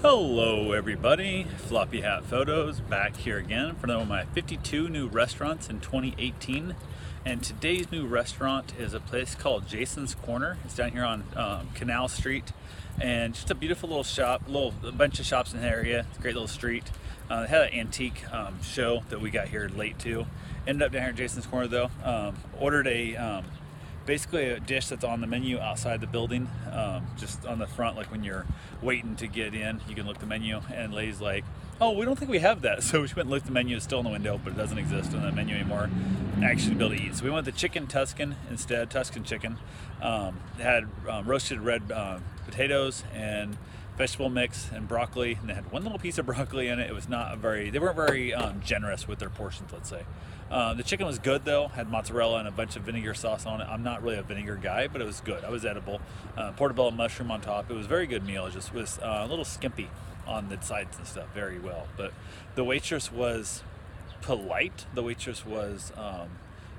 Hello everybody, Floppy Hat Photos back here again for one of my 52 new restaurants in 2018. And today's new restaurant is a place called Jason's Corner. It's down here on Canal Street, and just a beautiful little shop, a bunch of shops in the area. It's a great little street. They had an antique show that we got here late to. Ended up down here at Jason's Corner though. Ordered basically a dish that's on the menu outside the building, just on the front, like when you're waiting to get in, you can look the menu, and lady's like, oh, we don't think we have that. So we went and looked, the menu is still in the window, but it doesn't exist on the menu anymore, actually to be able to eat. So we went with the chicken Tuscan instead, Tuscan chicken. It had roasted red potatoes and vegetable mix and broccoli, and they had one little piece of broccoli in it. It was not they weren't very generous with their portions, let's say. The chicken was good though, had mozzarella and a bunch of vinegar sauce on it. I'm not really a vinegar guy, but it was good. It was edible. Portobello mushroom on top. It was a very good meal. It just was a little skimpy on the sides and stuff, very well. But the waitress was polite. The waitress was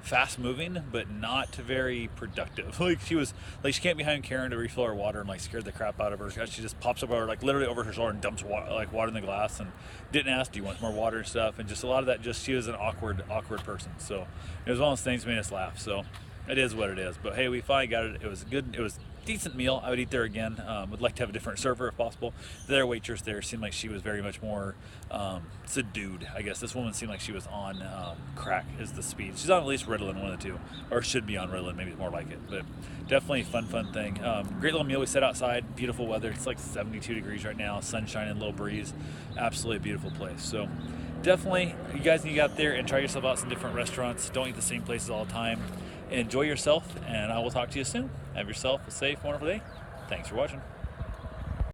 fast moving, but not very productive. Like she came behind Karen to refill her water and scared the crap out of her. She just pops up over, literally over her shoulder and dumps water in the glass and didn't ask, do you want more water and stuff, and just a lot of that, just she was an awkward person. So it was one of those things that made us laugh. So it is what it is. But hey, we finally got it. It was good. It was a decent meal. I would eat there again. Would like to have a different server if possible. Their waitress there seemed like she was very much more subdued. I guess this woman seemed like she was on crack is the speed. She's on at least Ritalin, one of the two, or should be on Ritalin, maybe more like it. But definitely a fun thing. Great little meal. We sat outside, beautiful weather. It's like 72 degrees right now, sunshine and a little breeze. Absolutely beautiful place. So definitely, you guys need to get out there and try yourself out some different restaurants. Don't eat the same places all the time. Enjoy yourself, and I will talk to you soon. Have yourself a safe, wonderful day. Thanks for watching.